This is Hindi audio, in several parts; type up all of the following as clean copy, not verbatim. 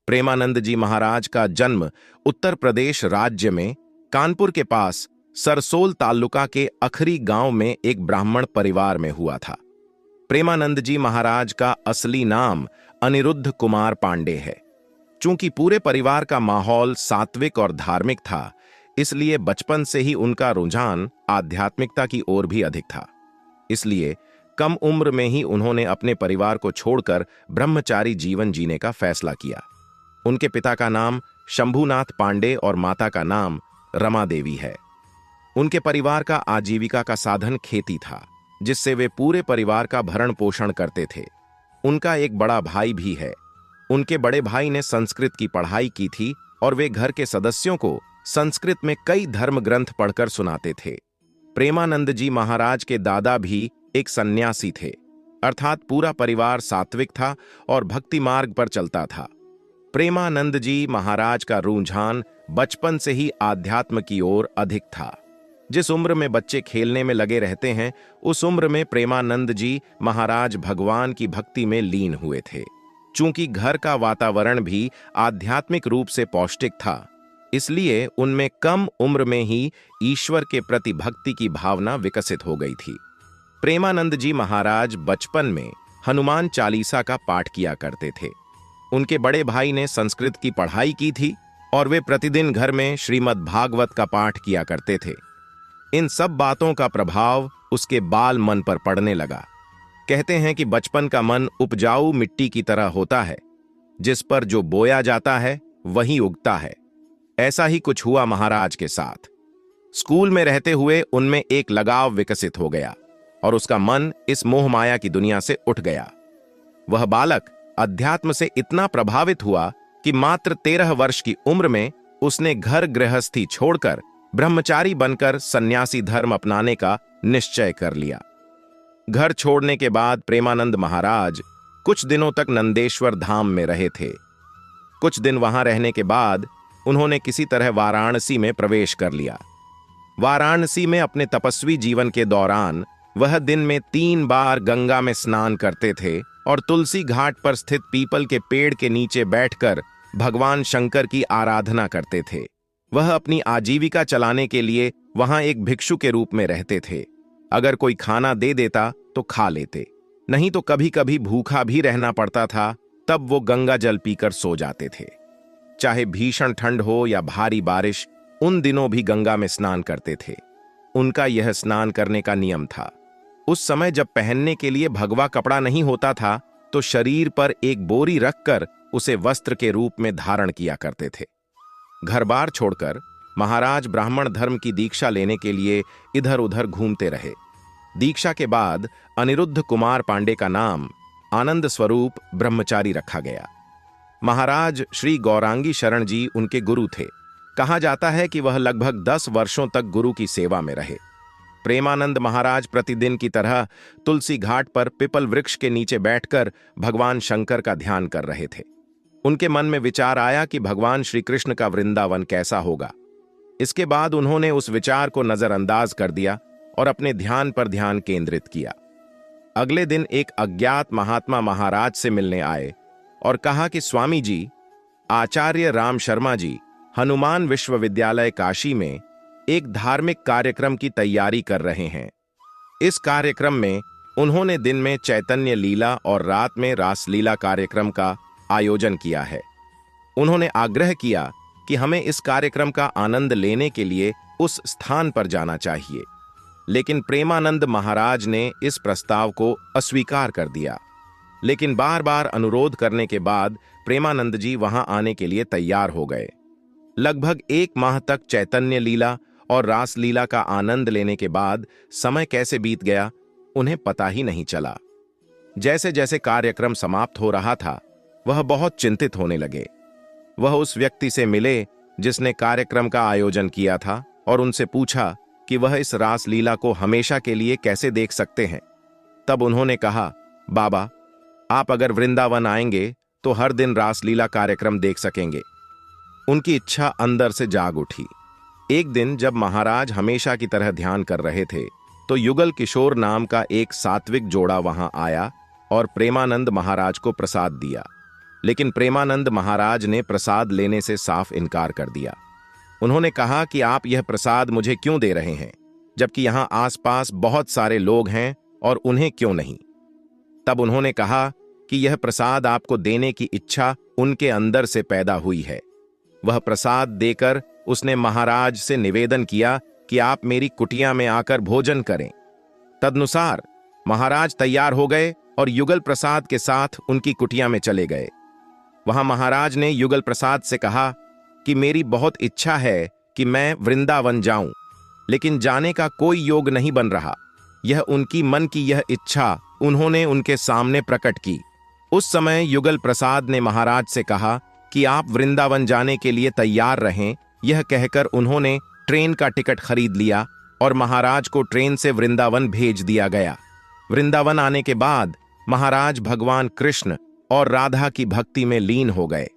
प्रेमानंद जी महाराज का जन्म उत्तर प्रदेश राज्य में कानपुर के पास सरसोल तालुका के अखरी गांव में एक ब्राह्मण परिवार में हुआ था। प्रेमानंद जी महाराज का असली नाम अनिरुद्ध कुमार पांडे है। चूंकि पूरे परिवार का माहौल सात्विक और धार्मिक था, इसलिए बचपन से ही उनका रुझान आध्यात्मिकता की ओर भी अधिक था। इसलिए कम उम्र में ही उन्होंने अपने परिवार को छोड़कर ब्रह्मचारी जीवन जीने का फैसला किया। उनके पिता का नाम शंभुनाथ पांडे और माता का नाम रमा देवी है। उनके परिवार का आजीविका का साधन खेती था, जिससे वे पूरे परिवार का भरण पोषण करते थे। उनका एक बड़ा भाई भी है। उनके बड़े भाई ने संस्कृत की पढ़ाई की थी और वे घर के सदस्यों को संस्कृत में कई धर्म ग्रंथ पढ़कर सुनाते थे। प्रेमानंद जी महाराज के दादा भी एक सन्यासी थे, अर्थात पूरा परिवार सात्विक था और भक्ति मार्ग पर चलता था। प्रेमानंद जी महाराज का रुझान बचपन से ही आध्यात्म की ओर अधिक था। जिस उम्र में बच्चे खेलने में लगे रहते हैं, उस उम्र में प्रेमानंद जी महाराज भगवान की भक्ति में लीन हुए थे। चूंकि घर का वातावरण भी आध्यात्मिक रूप से पौष्टिक था, इसलिए उनमें कम उम्र में ही ईश्वर के प्रति भक्ति की भावना विकसित हो गई थी। प्रेमानंद जी महाराज बचपन में हनुमान चालीसा का पाठ किया करते थे। उनके बड़े भाई ने संस्कृत की पढ़ाई की थी और वे प्रतिदिन घर में श्रीमद् भागवत का पाठ किया करते थे। इन सब बातों का प्रभाव उसके बाल मन पर पड़ने लगा। कहते हैं कि बचपन का मन उपजाऊ मिट्टी की तरह होता है, जिस पर जो बोया जाता है वही उगता है। ऐसा ही कुछ हुआ महाराज के साथ। स्कूल में रहते हुए उनमें एक लगाव विकसित हो गया और उसका मन इस मोह माया की दुनिया से उठ गया। वह बालक अध्यात्म से इतना प्रभावित हुआ कि मात्र 13 वर्ष की उम्र में उसने घर गृहस्थी छोड़कर ब्रह्मचारी बनकर सन्यासी धर्म अपनाने का निश्चय कर लिया। घर छोड़ने के बाद प्रेमानंद महाराज कुछ दिनों तक नंदेश्वर धाम में रहे थे। कुछ दिन वहां रहने के बाद उन्होंने किसी तरह वाराणसी में प्रवेश कर लिया। वाराणसी में अपने तपस्वी जीवन के दौरान वह दिन में 3 बार गंगा में स्नान करते थे और तुलसी घाट पर स्थित पीपल के पेड़ के नीचे बैठकर भगवान शंकर की आराधना करते थे। वह अपनी आजीविका चलाने के लिए वहां एक भिक्षु के रूप में रहते थे। अगर कोई खाना दे देता तो खा लेते, नहीं तो कभी कभी भूखा भी रहना पड़ता था। तब वो गंगा जल पीकर सो जाते थे। चाहे भीषण ठंड हो या भारी बारिश, उन दिनों भी गंगा में स्नान करते थे। उनका यह स्नान करने का नियम था। उस समय जब पहनने के लिए भगवा कपड़ा नहीं होता था, तो शरीर पर एक बोरी रखकर उसे वस्त्र के रूप में धारण किया करते थे। घर बार छोड़कर महाराज ब्राह्मण धर्म की दीक्षा लेने के लिए इधर उधर घूमते रहे। दीक्षा के बाद अनिरुद्ध कुमार पांडे का नाम आनंद स्वरूप ब्रह्मचारी रखा गया। महाराज श्री गौरांगी शरण जी उनके गुरु थे। कहा जाता है कि वह लगभग 10 वर्षों तक गुरु की सेवा में रहे। प्रेमानंद महाराज प्रतिदिन की तरह तुलसी घाट पर पिपल वृक्ष के नीचे बैठकर भगवान शंकर का ध्यान कर रहे थे। उनके मन में विचार आया कि भगवान श्री कृष्ण का वृंदावन कैसा होगा। इसके बाद उन्होंने उस विचार को नजरअंदाज कर दिया और अपने ध्यान पर ध्यान केंद्रित किया। अगले दिन एक अज्ञात महात्मा महाराज से मिलने आए और कहा कि स्वामी जी, आचार्य राम शर्मा जी हनुमान विश्वविद्यालय काशी में एक धार्मिक कार्यक्रम की तैयारी कर रहे हैं। इस कार्यक्रम में उन्होंने दिन में चैतन्य लीला और रात में रासलीला कार्यक्रम का आयोजन किया है। उन्होंने आग्रह किया कि हमें इस कार्यक्रम का आनंद लेने के लिए उस स्थान पर जाना चाहिए, लेकिन प्रेमानंद महाराज ने इस प्रस्ताव को अस्वीकार कर दिया। लेकिन बार बार अनुरोध करने के बाद प्रेमानंद जी वहां आने के लिए तैयार हो गए। लगभग 1 माह तक चैतन्य लीला और रासलीला का आनंद लेने के बाद समय कैसे बीत गया, उन्हें पता ही नहीं चला। जैसे जैसे कार्यक्रम समाप्त हो रहा था, वह बहुत चिंतित होने लगे। वह उस व्यक्ति से मिले जिसने कार्यक्रम का आयोजन किया था और उनसे पूछा कि वह इस रासलीला को हमेशा के लिए कैसे देख सकते हैं। तब उन्होंने कहा, बाबा, आप अगर वृंदावन आएंगे तो हर दिन रासलीला कार्यक्रम देख सकेंगे। उनकी इच्छा अंदर से जाग उठी। एक दिन जब महाराज हमेशा की तरह ध्यान कर रहे थे, तो युगल किशोर नाम का एक सात्विक जोड़ा वहां आया और प्रेमानंद महाराज को प्रसाद दिया। लेकिन प्रेमानंद महाराज ने प्रसाद लेने से साफ इनकार कर दिया। उन्होंने कहा कि आप यह प्रसाद मुझे क्यों दे रहे हैं, जबकि यहां आसपास बहुत सारे लोग हैं और उन्हें क्यों नहीं। तब उन्होंने कहा कि यह प्रसाद आपको देने की इच्छा उनके अंदर से पैदा हुई है। वह प्रसाद देकर उसने महाराज से निवेदन किया कि आप मेरी कुटिया में आकर भोजन करें। तदनुसार महाराज तैयार हो गए और युगल प्रसाद के साथ उनकी कुटिया में चले गए। वहां महाराज ने युगल प्रसाद से कहा कि मेरी बहुत इच्छा है कि मैं वृंदावन जाऊं, लेकिन जाने का कोई योग नहीं बन रहा। यह उनकी मन की यह इच्छा उन्होंने उनके सामने प्रकट की। उस समय युगल प्रसाद ने महाराज से कहा कि आप वृंदावन जाने के लिए तैयार रहें। यह कहकर उन्होंने ट्रेन का टिकट खरीद लिया और महाराज को ट्रेन से वृंदावन भेज दिया गया। वृंदावन आने के बाद महाराज भगवान कृष्ण और राधा की भक्ति में लीन हो गए।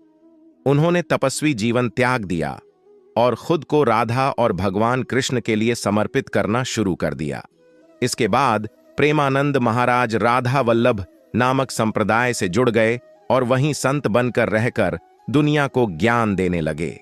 उन्होंने तपस्वी जीवन त्याग दिया और खुद को राधा और भगवान कृष्ण के लिए समर्पित करना शुरू कर दिया। इसके बाद प्रेमानंद महाराज राधा वल्लभ नामक संप्रदाय से जुड़ गए और वहीं संत बनकर रहकर दुनिया को ज्ञान देने लगे।